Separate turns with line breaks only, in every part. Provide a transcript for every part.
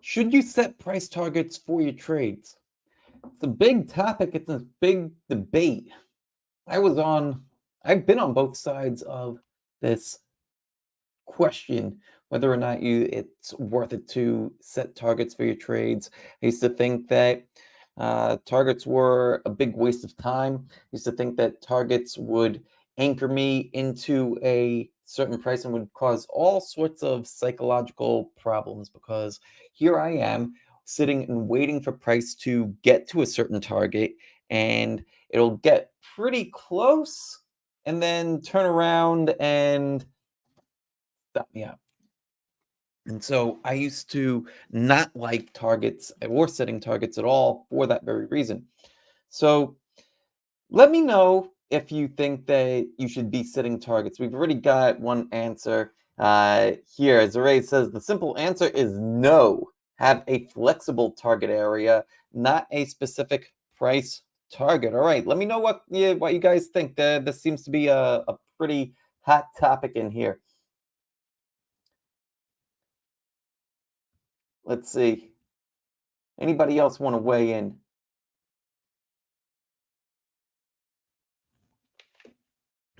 Should you set price targets for your trades? It's a big topic, it's a big debate. I've been on both sides of this question whether or not it's worth it to set targets for your trades. I used to think that targets were a big waste of time. I used to think that targets would anchor me into a certain price and would cause all sorts of psychological problems because here I am sitting and waiting for price to get to a certain target, and it'll get pretty close and then turn around and stop me out. And so I used to not like targets or setting targets at all for that very reason. So let me know if you think that you should be setting targets. We've already got one answer here. Zaray says the simple answer is no. Have a flexible target area, not a specific price target. All right, let me know what you guys think. This seems to be a pretty hot topic in here. Let's see. Anybody else want to weigh in?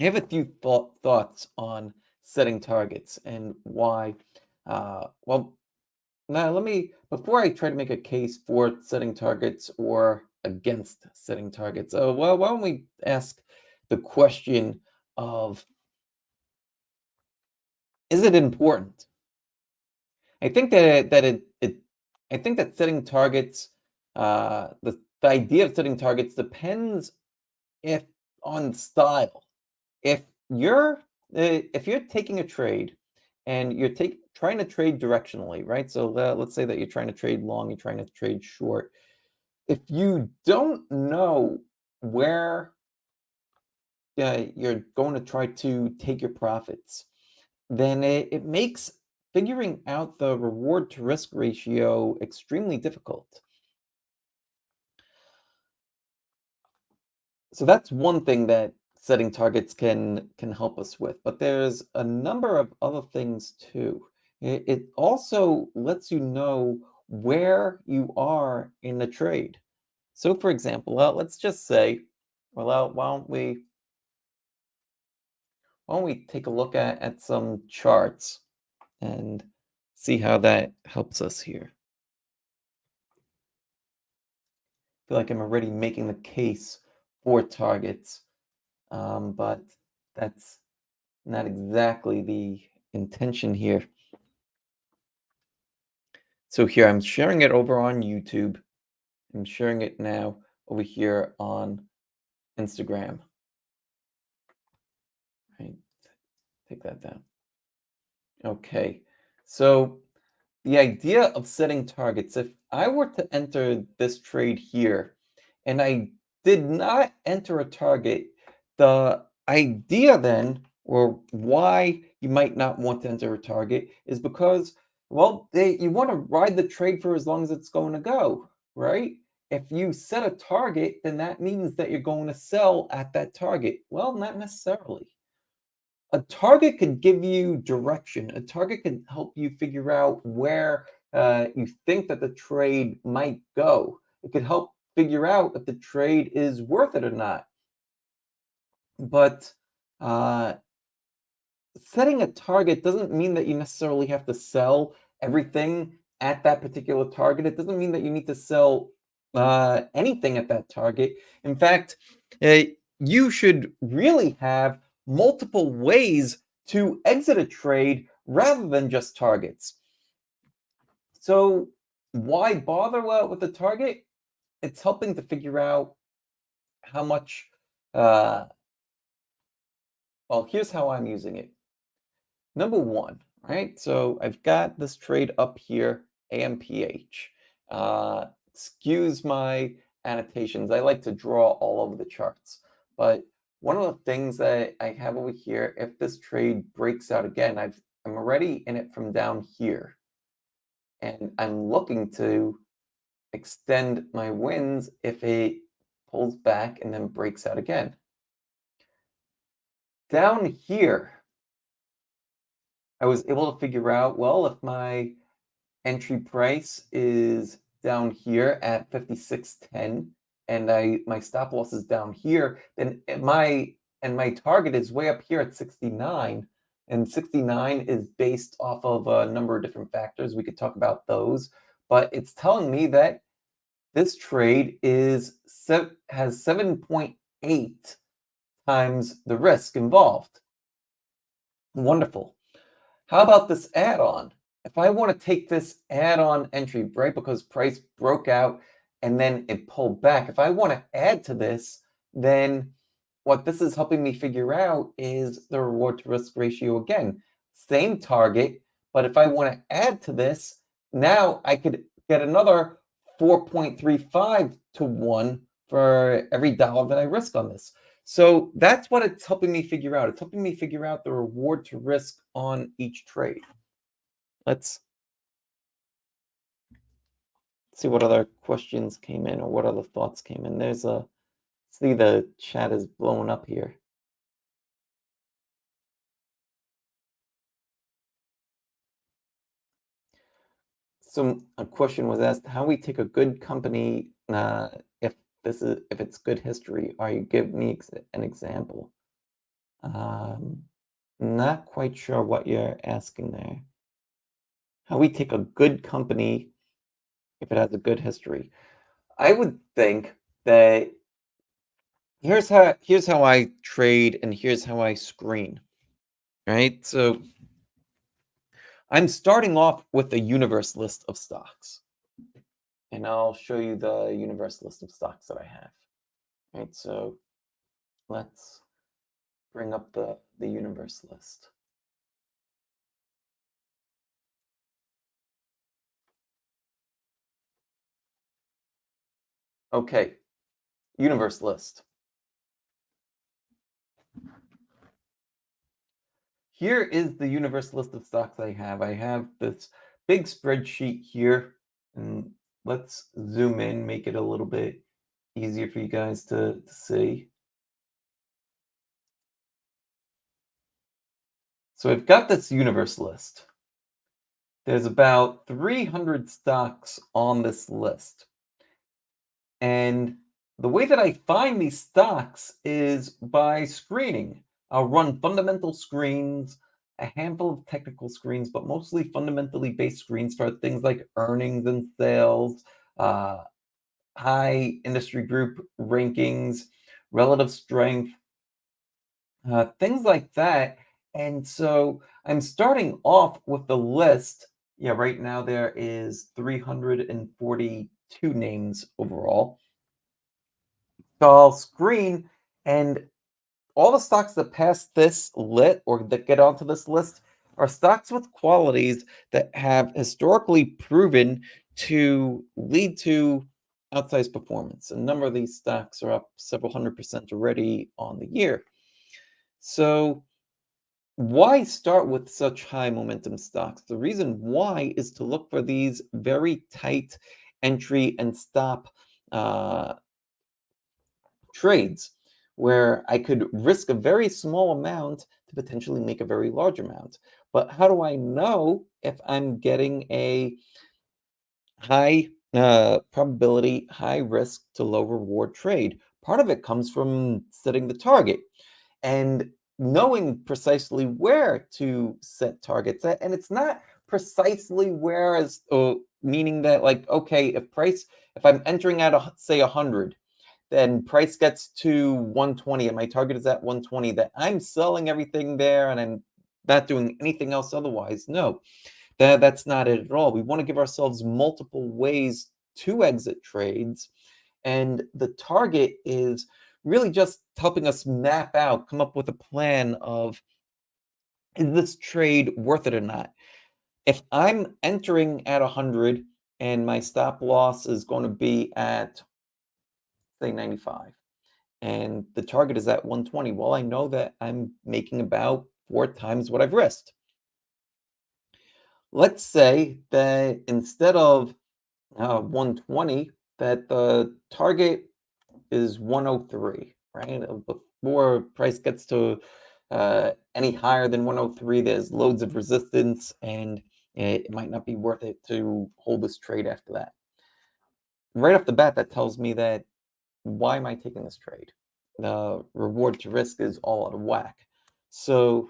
I have a few thoughts on setting targets and why. Well, now before I try to make a case for setting targets or against setting targets, well, why don't we ask the question of, is it important? I think I think that setting targets, the idea of setting targets depends if on style. If you're if you're taking a trade and trying to trade directionally, right? So let's say that you're trying to trade long, you're trying to trade short. If you don't know where you're going to try to take your profits, then it makes figuring out the reward to risk ratio extremely difficult. So that's one thing that setting targets can help us with, but there's a number of other things too. It also lets you know where you are in the trade. So for example, let's just say, well, why don't we take a look at some charts and see how that helps us here. I feel like I'm already making the case for targets, but that's not exactly the intention here. So here I'm sharing it over on YouTube. I'm sharing it now over here on Instagram. Right, take that down. Okay, so the idea of setting targets, if I were to enter this trade here and I did not enter a target, the idea then, or why you might not want to enter a target, is because, well, you want to ride the trade for as long as it's going to go, right? If you set a target, then that means that you're going to sell at that target. Well, not necessarily. A target could give you direction. A target can help you figure out where you think that the trade might go. It could help figure out if the trade is worth it or not. But uh, setting a target doesn't mean that you necessarily have to sell everything at that particular target. It doesn't mean that you need to sell anything at that target. In fact, uh, you should really have multiple ways to exit a trade rather than just targets. So, why bother with the target? It's helping to figure out how much. Uh, well, here's how I'm using it. Number one, right? So I've got this trade up here, AMPH. Excuse my annotations. I like to draw all over the charts. But one of the things that I have over here, if this trade breaks out again, I'm already in it from down here. And I'm looking to extend my wins if it pulls back and then breaks out again. Down here, I was able to figure out, well, if my entry price is down here at 56.10 and my stop loss is down here, then my target is way up here at 69, and 69 is based off of a number of different factors. We could talk about those, but it's telling me that this trade has 7.8 times the risk involved. Wonderful. How about this add-on? If I want to take this add-on entry, right, because price broke out and then it pulled back, if I want to add to this, then what this is helping me figure out is the reward to risk ratio again. Same target, but if I want to add to this, now I could get another 4.35 to 1 for every dollar that I risk on this. So that's what it's helping me figure out. It's helping me figure out the reward to risk on each trade. Let's see what other questions came in or what other thoughts came in. See the chat is blowing up here. So a question was asked, how we take a good company if it's good history? Are you give me an example? Not quite sure what you're asking there. How we take a good company if it has a good history? I would think that here's how I trade and here's how I screen, right? So I'm starting off with a universe list of stocks, and I'll show you the universe list of stocks that I have. Right, so let's bring up the universe list. Okay, universe list. Here is the universe list of stocks I have. I have this big spreadsheet here, and let's zoom in, make it a little bit easier for you guys to see. So I've got this universe list. There's about 300 stocks on this list. And the way that I find these stocks is by screening. I'll run fundamental screens, a handful of technical screens, but mostly fundamentally based screens for things like earnings and sales, uh, high industry group rankings, relative strength, things like that. And so I'm starting off with the list. Yeah, right now there is 342 names overall. So I'll screen, and all the stocks that pass this lit or that get onto this list are stocks with qualities that have historically proven to lead to outsized performance. A number of these stocks are up several 100% already on the year. So why start with such high momentum stocks? The reason why is to look for these very tight entry and stop trades where I could risk a very small amount to potentially make a very large amount. But how do I know if I'm getting a high probability, high risk to low reward trade? Part of it comes from setting the target and knowing precisely where to set targets at. And it's not precisely where as meaning that like, okay, if I'm entering at say 100, then price gets to 120 and my target is at 120, that I'm selling everything there and I'm not doing anything else otherwise. No, that's not it at all. We want to give ourselves multiple ways to exit trades. And the target is really just helping us map out, come up with a plan of, is this trade worth it or not? If I'm entering at 100 and my stop loss is going to be at, say, 95, and the target is at 120, well, I know that I'm making about 4 times what I've risked. Let's say that instead of 120, that the target is 103, right? Before price gets to any higher than 103, there's loads of resistance, and it might not be worth it to hold this trade after that. Right off the bat, that tells me that why am I taking this trade? The reward to risk is all out of whack. So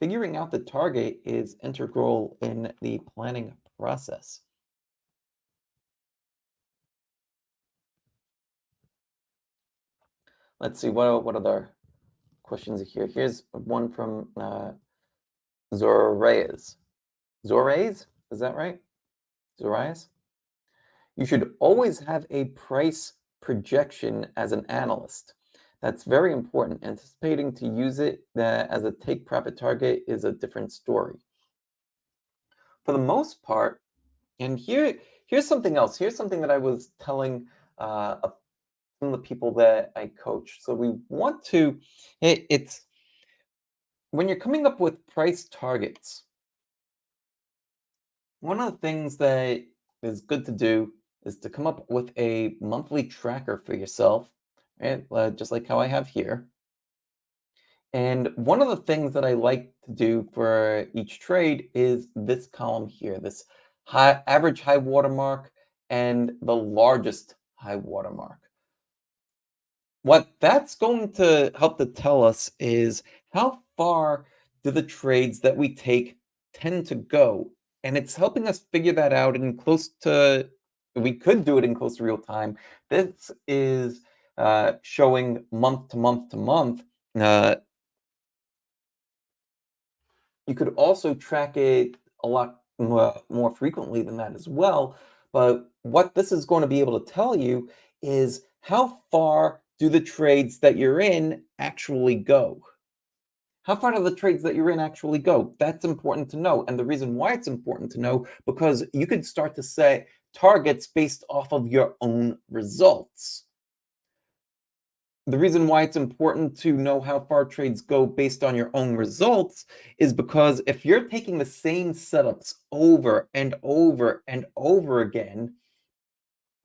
figuring out the target is integral in the planning process. Let's see what other questions are here. Here's one from Zoraez. Zoraez, is that right? Zoraez? You should always have a price projection as an analyst. That's very important. Anticipating to use it as a take profit target is a different story. For the most part, and here's something else. Here's something that I was telling some of the people that I coach. So we want to, it's when you're coming up with price targets, one of the things that is good to do is to come up with a monthly tracker for yourself, right? Just like how I have here. And one of the things that I like to do for each trade is this column here, this average high watermark and the largest high watermark. What that's going to help to tell us is how far do the trades that we take tend to go? And it's helping us figure that out in close to, we could do it in close to real time. This is showing month to month to month. Uh, you could also track it a lot more frequently than that as well. But what this is going to be able to tell you is how far do the trades that you're in actually go? How far do the trades that you're in actually go? That's important to know. And the reason why it's important to know, because you could start to set targets based off of your own results. The reason why it's important to know how far trades go based on your own results is because if you're taking the same setups over and over and over again,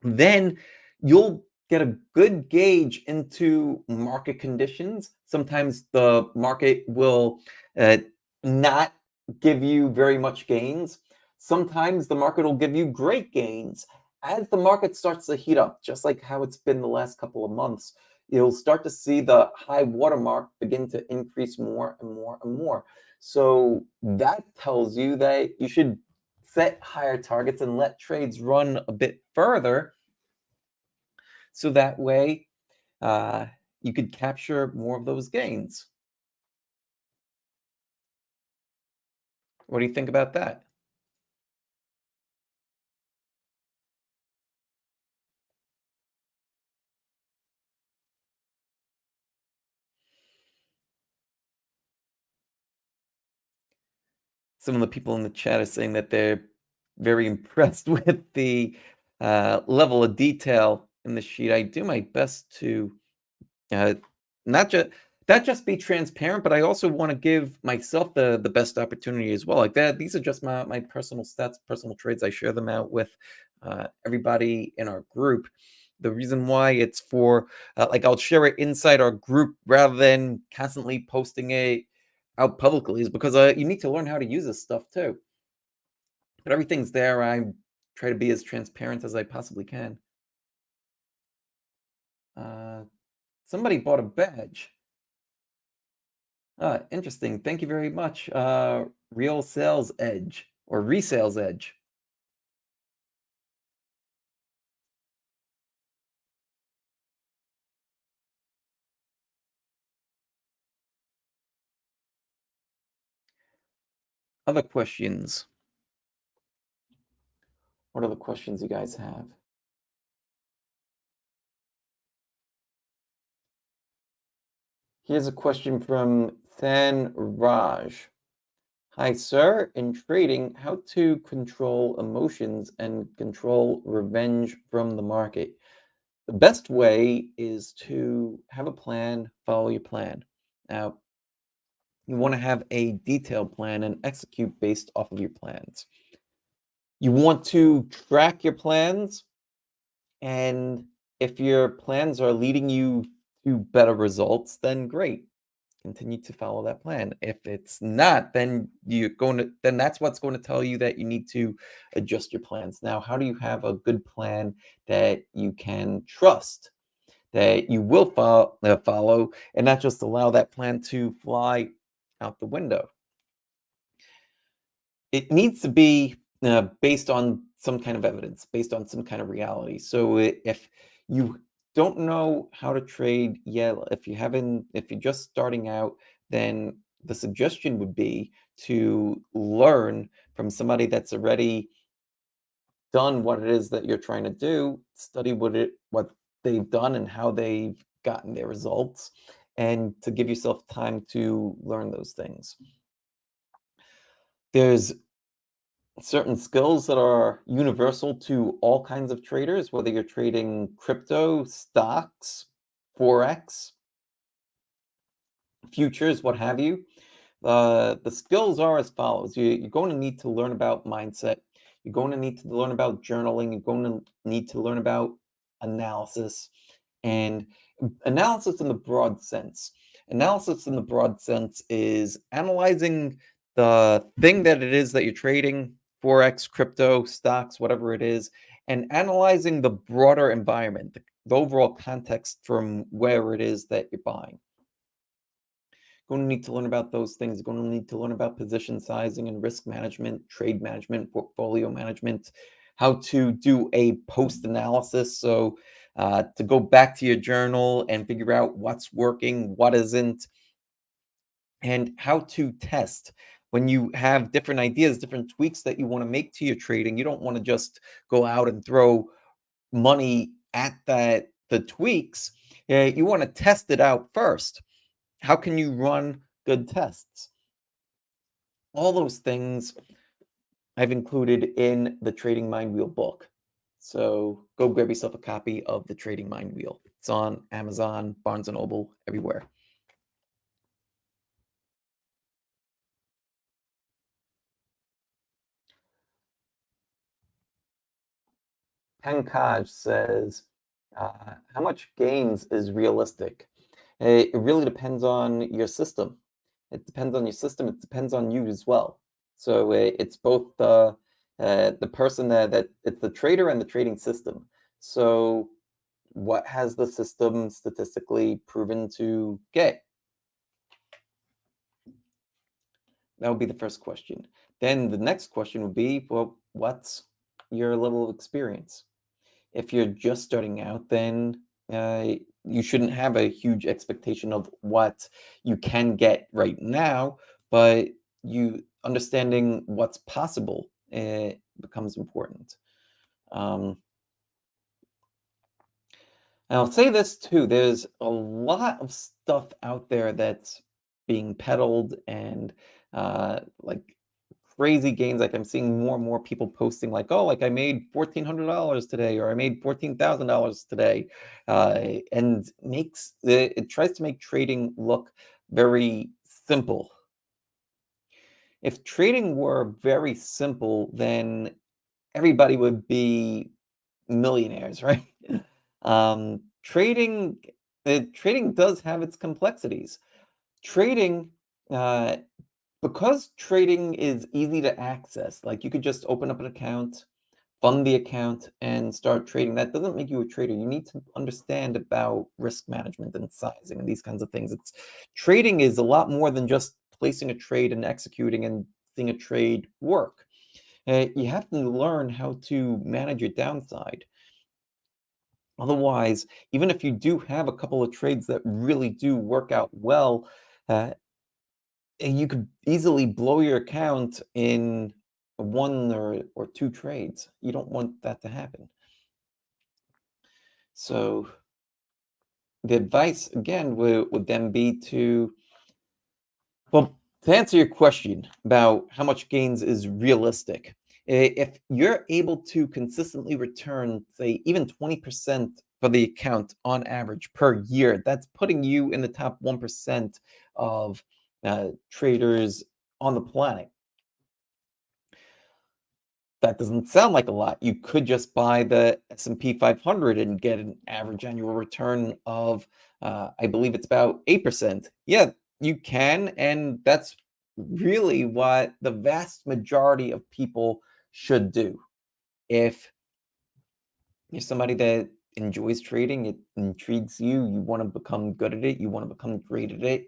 then you'll get a good gauge into market conditions. Sometimes the market will uh, not give you very much gains. Sometimes the market will give you great gains. As the market starts to heat up, just like how it's been the last couple of months, you'll start to see the high watermark begin to increase more and more and more. So that tells you that you should set higher targets and let trades run a bit further so that way uh, you could capture more of those gains. What do you think about that? Some of the people in the chat are saying that they're very impressed with the level of detail in the sheet. I do my best to Uh, not just not just be transparent, but I also want to give myself the best opportunity as well. Like that, these are just my personal stats, personal trades. I share them out with everybody in our group. The reason why it's for like I'll share it inside our group rather than constantly posting it out publicly is because you need to learn how to use this stuff too. But everything's there. I try to be as transparent as I possibly can. Uh, Somebody bought a badge. Interesting. Thank you very much. Real Sales Edge or Resales Edge. Other questions? What are the questions you guys have? Here's a question from Than Raj. Hi, sir. In trading, how to control emotions and control revenge from the market? The best way is to have a plan, follow your plan. Now, you want to have a detailed plan and execute based off of your plans. You want to track your plans, and if your plans are leading you to better results, then great. continue to follow that plan. If it's not, then that's what's going to tell you that you need to adjust your plans. Now, how do you have a good plan that you can trust, that you will follow, and not just allow that plan to fly out the window? It needs to be based on some kind of evidence, based on some kind of reality. So if you don't know how to trade yet, if you're just starting out, then the suggestion would be to learn from somebody that's already done what it is that you're trying to do, study what they've done and how they've gotten their results, and to give yourself time to learn those things. There's certain skills that are universal to all kinds of traders, whether you're trading crypto, stocks, forex, futures, what have you. The skills are as follows. You're going to need to learn about mindset. You're going to need to learn about journaling. You're going to need to learn about analysis and analysis in the broad sense. Analysis in the broad sense is analyzing the thing that it is that you're trading, forex, crypto, stocks, whatever it is, and analyzing the broader environment, the overall context from where it is that you're buying. Going to need to learn about those things. Going to need to learn about position sizing and risk management, trade management, portfolio management, how to do a post analysis. So, to go back to your journal and figure out what's working, what isn't, and how to test. When you have different ideas, different tweaks that you want to make to your trading, you don't want to just go out and throw money at the tweaks. You want to test it out first. How can you run good tests? All those things I've included in the Trading Mind Wheel book. So go grab yourself a copy of the Trading Mind Wheel. It's on Amazon, Barnes and Noble, everywhere. Pankaj says, how much gains is realistic? It really depends on your system. It depends on your system. It depends on you as well. So it's both the person that it's the trader and the trading system. So what has the system statistically proven to get? That would be the first question. Then the next question would be, well, what's your level of experience? If you're just starting out, then you shouldn't have a huge expectation of what you can get right now, but you understanding what's possible becomes important. Um, and I'll say this too: there's a lot of stuff out there that's being peddled and like crazy gains. Like I'm seeing more and more people posting like, "Oh, like I made $1,400 today," or "I made $14,000 today," and it tries to make trading look very simple. If trading were very simple, then everybody would be millionaires, right? um, trading, trading does have its complexities. Trading, uh, because trading is easy to access, like you could just open up an account, fund the account, and start trading. That doesn't make you a trader. You need to understand about risk management and sizing and these kinds of things. It's trading is a lot more than just placing a trade and executing and seeing a trade work. You have to learn how to manage your downside. Otherwise, even if you do have a couple of trades that really do work out well, uh, you could easily blow your account in one or two trades. You don't want that to happen. So the advice again would then be well, to answer your question about how much gains is realistic, if you're able to consistently return, say, even 20% for the account on average per year, that's putting you in the top 1% of traders on the planet. That doesn't sound like a lot. You could just buy the S&P 500 and get an average annual return of, I believe it's about 8%. Yeah, you can, and that's really what the vast majority of people should do. If you're somebody that enjoys trading, it intrigues you, you want to become good at it, you want to become great at it,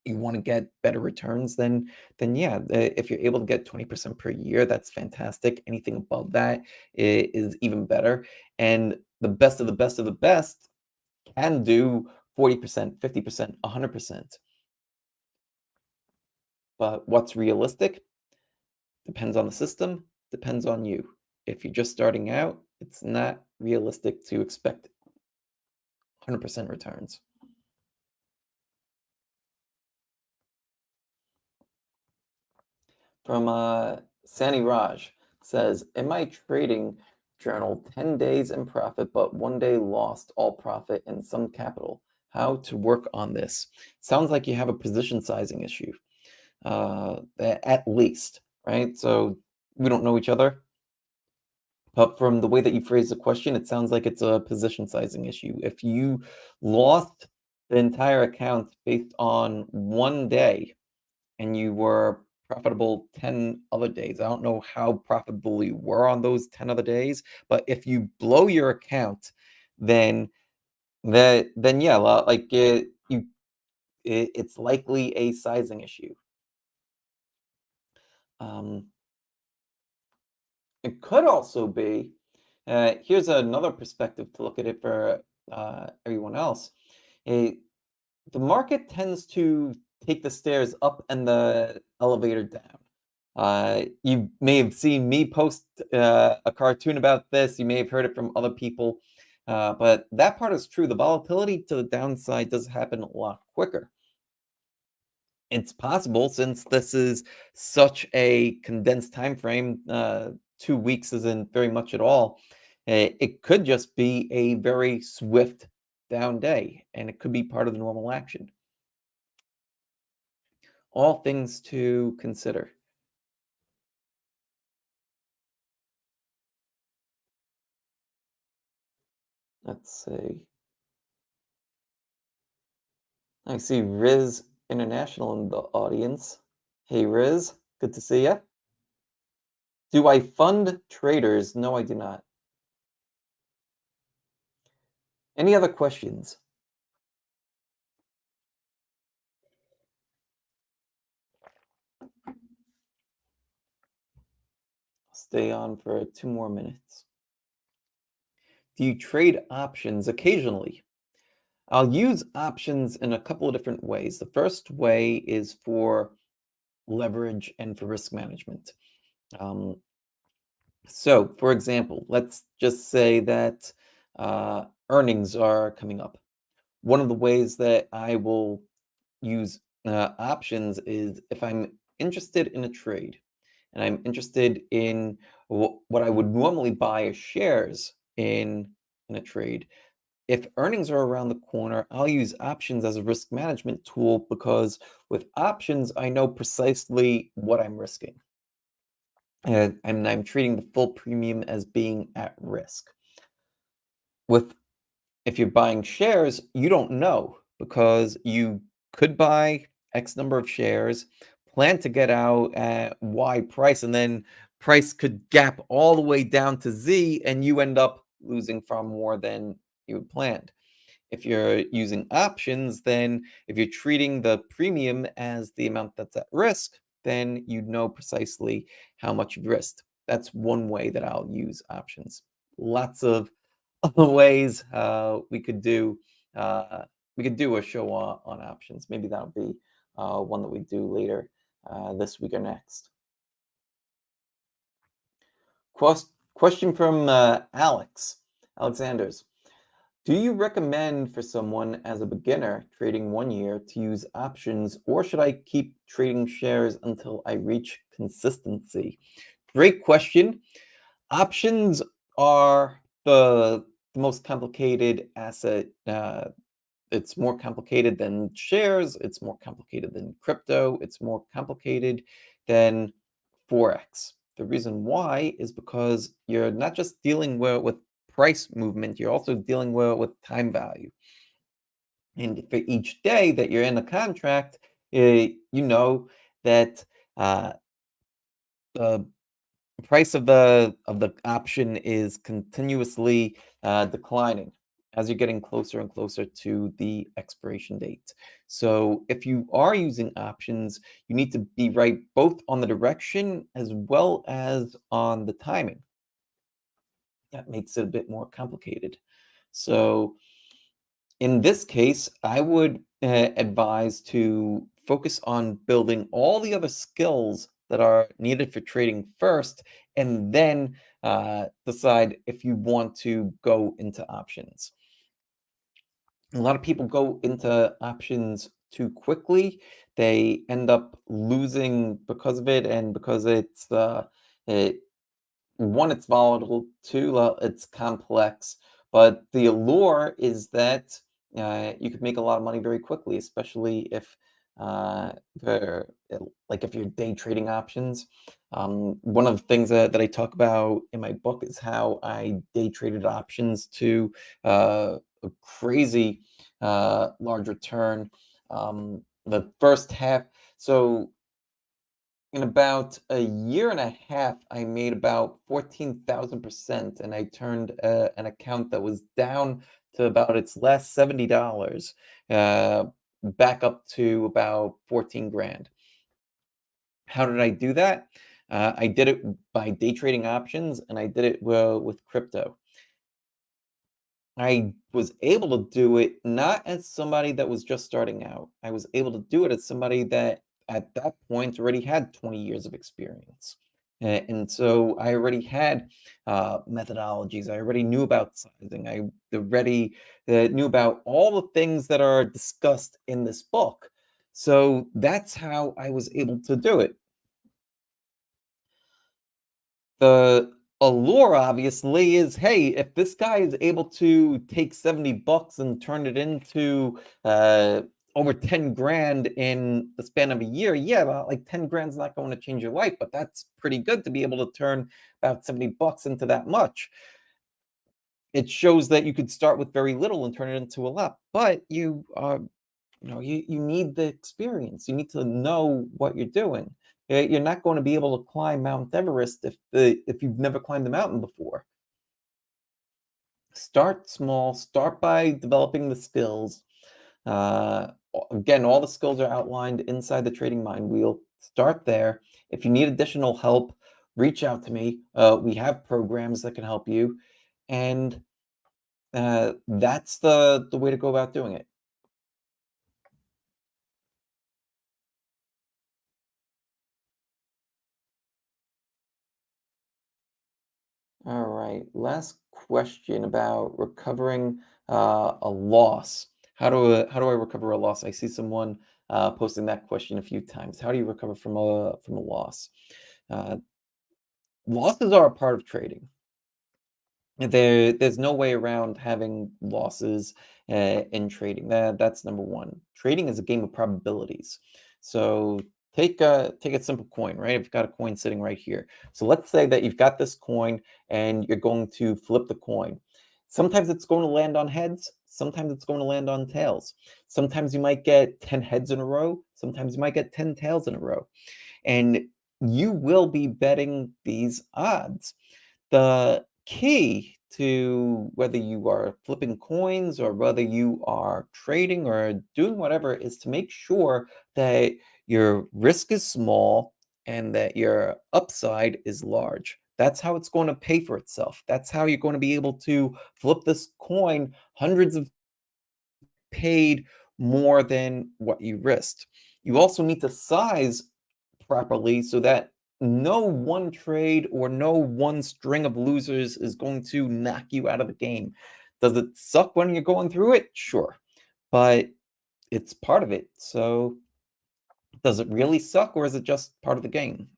you want to get better returns, then yeah, if you're able to get 20% per year, that's fantastic. Anything above that is even better. And the best of the best of the best can do 40%, 50%, 100%. But what's realistic depends on the system, depends on you. If you're just starting out, it's not realistic to expect 100% returns. From Sani Raj says, in my trading journal, 10 days in profit, but 1 day lost all profit and some capital. How to work on this? Sounds like you have a position sizing issue, at least, right? So we don't know each other, but from the way that you phrase the question, it sounds like it's a position sizing issue. If you lost the entire account based on 1 day, and you were profitable 10 other days. I don't know how profitable you were on those 10 other days, but if you blow your account, then then yeah, like it's likely a sizing issue. Um, it could also be, here's another perspective to look at it for everyone else. Eh, the market tends to take the stairs up and the elevator down. You may have seen me post a cartoon about this. You may have heard it from other people, but that part is true. The volatility to the downside does happen a lot quicker. It's possible since this is such a condensed time frame. 2 weeks isn't very much at all. It could just be a very swift down day, and it could be part of the normal action. All things to consider. Let's see. I see Riz International in the audience. Hey, Riz, good to see you. Do I fund traders? No, I do not. Any other questions? Stay on for 2 more minutes. Do you trade options occasionally? I'll use options in a couple of different ways. The first way is for leverage and for risk management. Um, so, for example, let's just say that earnings are coming up. One of the ways that I will use options is if I'm interested in a trade and I'm interested in what I would normally buy as shares in a trade. If earnings are around the corner, I'll use options as a risk management tool because with options, I know precisely what I'm risking. And I'm treating the full premium as being at risk. With If you're buying shares, you don't know because you could buy X number of shares, plan to get out at Y price, and then price could gap all the way down to Z, and you end up losing far more than you had planned. If you're using options, then if you're treating the premium as the amount that's at risk, then you know precisely how much you've risked. That's one way that I'll use options. Lots of other ways uh, we could do a show on options. Maybe that'll be one that we do later this week or next. Question from Alex Alexanders. Do you recommend for someone as a beginner trading 1 year to use options, or should I keep trading shares until I reach consistency? Great question. Options are the most complicated asset. It's more complicated than shares. It's more complicated than crypto. It's more complicated than Forex. The reason why is because you're not just dealing with price movement, you're also dealing with time value. And for each day that you're in a contract, you know that uh, the price of the option is continuously declining as you're getting closer and closer to the expiration date. So if you are using options, you need to be right both on the direction as well as on the timing. That makes it a bit more complicated. So in this case, I would advise to focus on building all the other skills that are needed for trading first, and then decide if you want to go into options. A lot of people go into options too quickly. They end up losing because of it, and because it one, it's volatile. Two, it's complex. But the allure is that you could make a lot of money very quickly, especially if like if you're day trading options. One of the things that I talk about in my book is how I day traded options to a crazy large return. The first half, so in about a year and a half, I made about 14,000%, and I turned an account that was down to about its last $70 uh, back up to about 14 grand. How did I do that? I did it by day trading options, and I did it with crypto. I was able to do it not as somebody that was just starting out. I was able to do it as somebody that at that point already had 20 years of experience. And so I already had methodologies. I already knew about sizing. I already knew about all the things that are discussed in this book. So that's how I was able to do it. The allure obviously is, hey, if this guy is able to take 70 bucks and turn it into over 10 grand in the span of a year, yeah, about like 10 grand's not going to change your life, but that's pretty good to be able to turn about 70 bucks into that much. It shows that you could start with very little and turn it into a lot, but you need the experience. You need to know what you're doing. You're not going to be able to climb Mount Everest if you've never climbed the mountain before. Start small. Start by developing the skills. Again, all the skills are outlined inside the Trading Mind Wheel. Start there. If you need additional help, reach out to me. We have programs that can help you, and that's the way to go about doing it. All right. Last question about recovering a loss. How do I recover a loss? I see someone posting that question a few times. How do you recover from a loss? Uh, Losses are a part of trading. There's no way around having losses in trading. That's number one. Trading is a game of probabilities. So take a simple coin, right? I've got a coin sitting right here. So let's say that you've got this coin and you're going to flip the coin. Sometimes it's going to land on heads. Sometimes it's going to land on tails. Sometimes you might get 10 heads in a row. Sometimes you might get 10 tails in a row. And you will be betting these odds. The key to whether you are flipping coins or whether you are trading or doing whatever is to make sure that your risk is small and that your upside is large. That's how it's going to pay for itself. That's how you're going to be able to flip this coin hundreds of paid more than what you risked. You also need to size properly so that no one trade or no one string of losers is going to knock you out of the game. Does it suck when you're going through it? Sure. But it's part of it. So does it really suck or is it just part of the game?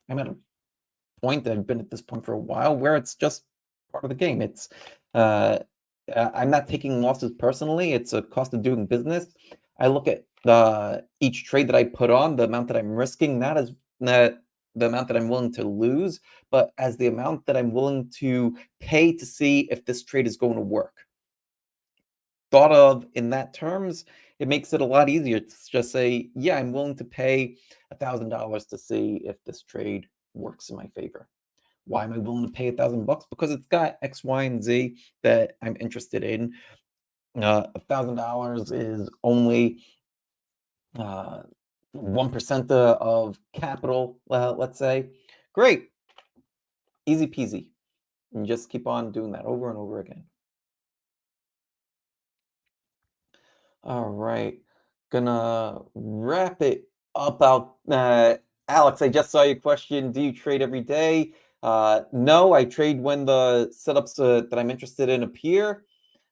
I'm at a point that I've been at this point for a while where it's just part of the game. Uh, I'm not taking losses personally. It's a cost of doing business. I look at each trade that I put on, the amount that I'm risking, not the amount that I'm willing to lose, but as the amount that I'm willing to pay to see if this trade is going to work. Thought of in that terms, it makes it a lot easier to just say, yeah, I'm willing to pay $1,000 to see if this trade works in my favor. Why am I willing to pay $1,000? Because it's got X, Y, and Z that I'm interested in. $1,000 is only 1% of capital, let's say. Great, easy peasy. And just keep on doing that over and over again. All right, gonna wrap it up out. Alex, I just saw your question. Do you trade every day? No, I trade when the setups that I'm interested in appear.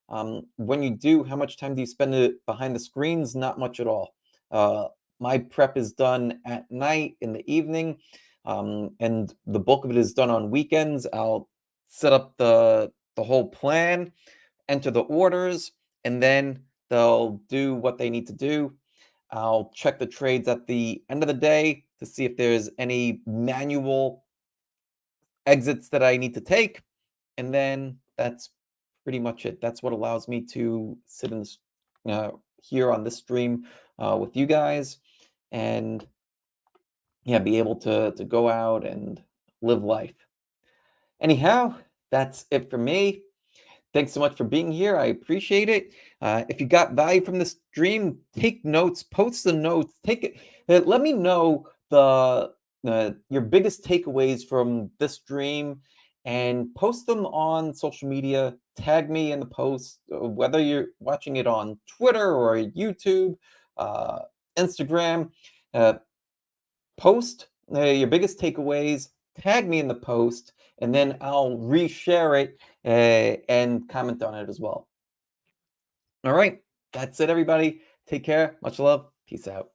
When you do, how much time do you spend behind the screens? Not much at all. Uh, my prep is done at night in the evening, and the bulk of it is done on weekends. I'll set up the whole plan, enter the orders, and then they'll do what they need to do. I'll check the trades at the end of the day to see if there's any manual exits that I need to take, and then that's pretty much it. That's what allows me to sit in this here on this stream with you guys, and yeah, be able to go out and live life. Anyhow, that's it for me. Thanks so much for being here. I appreciate it. If you got value from this stream, take notes, post the notes, take it. Let me know your biggest takeaways from this stream, and post them on social media. Tag me in the post, whether you're watching it on Twitter or YouTube, uh, Instagram. Uh, Post your biggest takeaways, tag me in the post, and then I'll reshare it and comment on it as well. All right, that's it, everybody. Take care. Much love. Peace out.